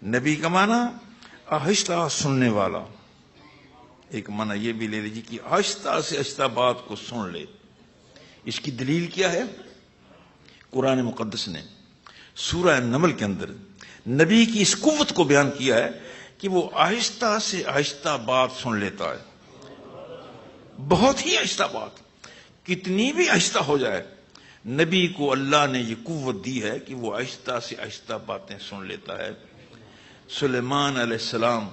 نبی کا معنی آہستہ سننے والا، ایک معنی یہ بھی لے لیجیے کہ آہستہ سے آہستہ بات کو سن لے۔ اس کی دلیل کیا ہے؟ قرآن مقدس نے سورہ نمل کے اندر نبی کی اس قوت کو بیان کیا ہے کہ وہ آہستہ سے آہستہ بات سن لیتا ہے، بہت ہی آہستہ بات، کتنی بھی آہستہ ہو جائے نبی کو اللہ نے یہ قوت دی ہے کہ وہ آہستہ سے آہستہ باتیں سن لیتا ہے۔ سلیمان علیہ السلام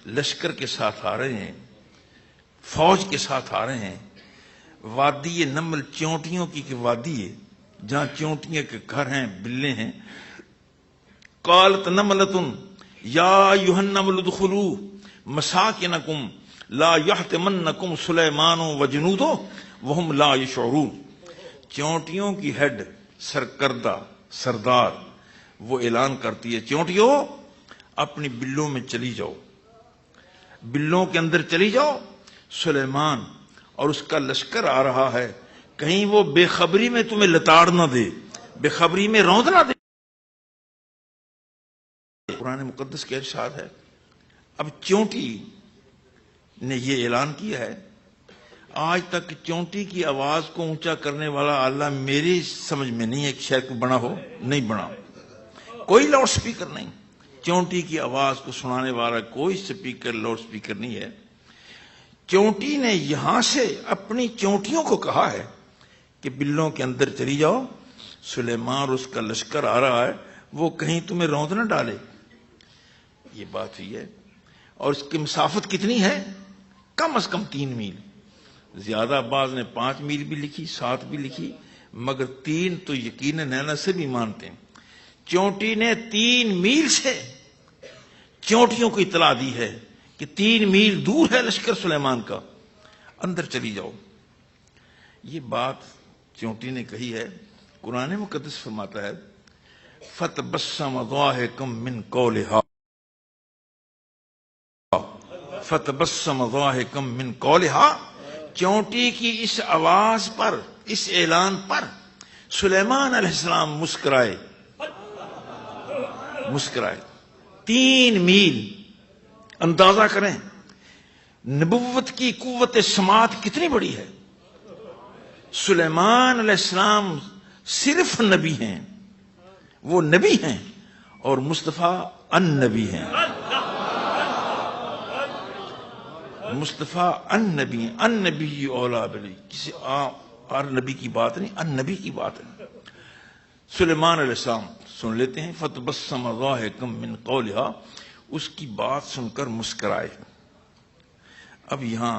لشکر کے ساتھ آ رہے ہیں، فوج کے ساتھ آ رہے ہیں، وادی نمل چونٹیوں کی وادی ہے جہاں چونٹیاں کے گھر ہیں، بلے ہیں۔ قالت نملۃ یا ایھا النمل ادخلوا مساکنکم لا یحطمنکم سلیمان وجنودہ وہم لا یشعرون۔ چونٹیوں کی ہیڈ سرکردہ سردار وہ اعلان کرتی ہے، چونٹیوں اپنی بلوں میں چلی جاؤ، بلوں کے اندر چلی جاؤ، سلیمان اور اس کا لشکر آ رہا ہے، کہیں وہ بے خبری میں تمہیں لتاڑ نہ دے، بے خبری میں روند نہ دے۔ قرآن مقدس کا ارشاد ہے۔ اب چونٹی نے یہ اعلان کیا ہے، آج تک چونٹی کی آواز کو اونچا کرنے والا اللہ میری سمجھ میں نہیں ہے کہ شاید کوئی بنا ہو، نہیں بنا، کوئی لاؤڈ سپیکر نہیں، چونٹی کی آواز کو سنانے والا کوئی سپیکر لاؤڈ سپیکر نہیں ہے۔ چونٹی نے یہاں سے اپنی چونٹیوں کو کہا ہے کہ بلوں کے اندر چلی جاؤ، سلیمان اور اس کا لشکر آ رہا ہے، وہ کہیں تمہیں روند نہ ڈالے۔ یہ بات ہوئی ہے، اور اس کی مسافت کتنی ہے؟ کم از کم 3 میل، زیادہ بعض نے 5 میل بھی لکھی، 7 بھی لکھی، مگر 3 تو یقیناً نینا سے بھی مانتے ہیں۔ چونٹی نے 3 میل سے چونٹیوں کو اطلاع دی ہے کہ 3 میل دور ہے لشکر سلیمان کا، اندر چلی جاؤ۔ یہ بات چونٹی نے کہی ہے۔ قرآن مقدس فرماتا ہے فَتَبَسَّمَ ضَاحِكًا مِّن قَوْلِهَا، فَتَبَسَّمَ ضَاحِكًا مِّن قَوْلِهَا، چونٹی کی اس آواز پر، اس اعلان پر سلیمان علیہ السلام مسکرائے، مسکرائے۔ 3 میل، اندازہ کریں نبوت کی قوت سماعت کتنی بڑی ہے۔ سلیمان علیہ السلام صرف نبی ہیں، وہ نبی ہیں، اور مصطفیٰ النبی ہیں، مصطفیٰ النبی ہیں۔ النبی اولا بلی، کسی اور نبی کی بات نہیں، النبی کی بات ہے۔ سلیمان علیہ السلام سن لیتے ہیں، فَتَبَسَّمَ ضَاحِكًا مِّن قَوْلِهَا، اس کی بات سن کر مسکرائے۔ اب یہاں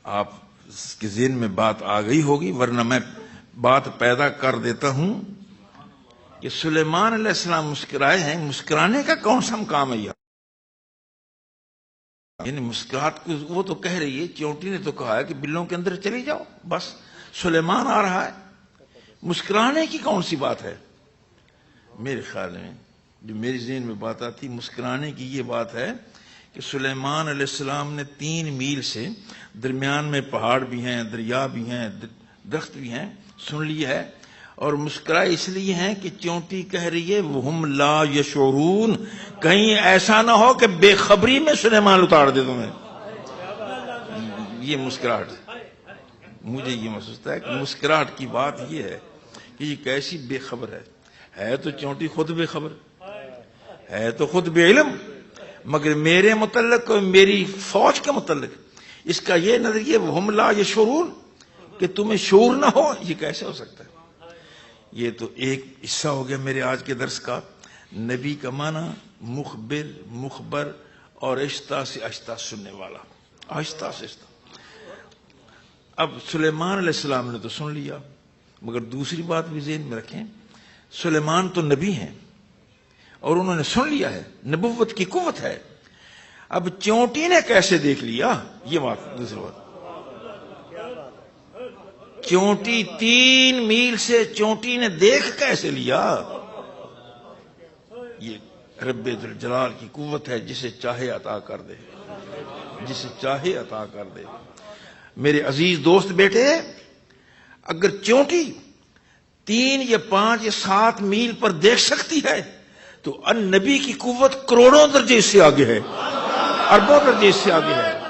آپ کے ذہن میں بات آ گئی ہوگی، ورنہ میں بات پیدا کر دیتا ہوں کہ سلیمان علیہ السلام مسکرائے ہیں، مسکرانے کا کون سا مقام ہے یہاں؟ یعنی مسکراہٹ کو وہ تو کہہ رہی ہے، چونٹی نے تو کہا ہے کہ بلوں کے اندر چلی جاؤ، بس سلیمان آ رہا ہے، مسکرانے کی کون سی بات ہے؟ میرے خیال میں جو میری ذہن میں بات آتی مسکرانے کی یہ بات ہے کہ سلیمان علیہ السلام نے 3 میل سے، درمیان میں پہاڑ بھی ہیں، دریا بھی ہیں، درخت بھی ہیں، سن لیا ہے، اور مسکرائے اس لیے ہیں کہ چونٹی کہہ رہی ہے وہم لا یشعرون، کہیں ایسا نہ ہو کہ بے خبری میں سلیمان اتار دے تمہیں۔ یہ مسکراہٹ، مجھے یہ محسوس ہوتا ہے کہ مسکراہٹ کی بات یہ ہے کہ یہ کیسی بے خبر ہے تو چونٹی خود بے خبر ہے، تو خود بے علم، مگر میرے متعلق اور میری فوج کے متعلق اس کا یہ نظریہ وہم لا یشعرون کہ تمہیں شعور نہ ہو، یہ کیسے ہو سکتا ہے؟ یہ تو ایک حصہ ہو گیا میرے آج کے درس کا۔ نبی کا معنی مخبر، مخبر، اور آہستہ سے آہستہ سننے والا، آہستہ سے آہستہ۔ اب سلیمان علیہ السلام نے تو سن لیا، مگر دوسری بات بھی ذہن میں رکھیں، سلیمان تو نبی ہیں اور انہوں نے سن لیا ہے، نبوت کی قوت ہے۔ اب چونٹی نے کیسے دیکھ لیا؟ یہ بات دوسری بات، چونٹی 3 میل سے چونٹی نے دیکھ کیسے لیا؟ یہ رب ذوالجلال کی قوت ہے، جسے چاہے عطا کر دے، جسے چاہے عطا کر دے۔ میرے عزیز دوست بیٹے، اگر چونٹی 3 یا 5 یا 7 میل پر دیکھ سکتی ہے تو النبی کی قوت کروڑوں درجے سے آگے ہے، اربوں درجے سے آگے ہے۔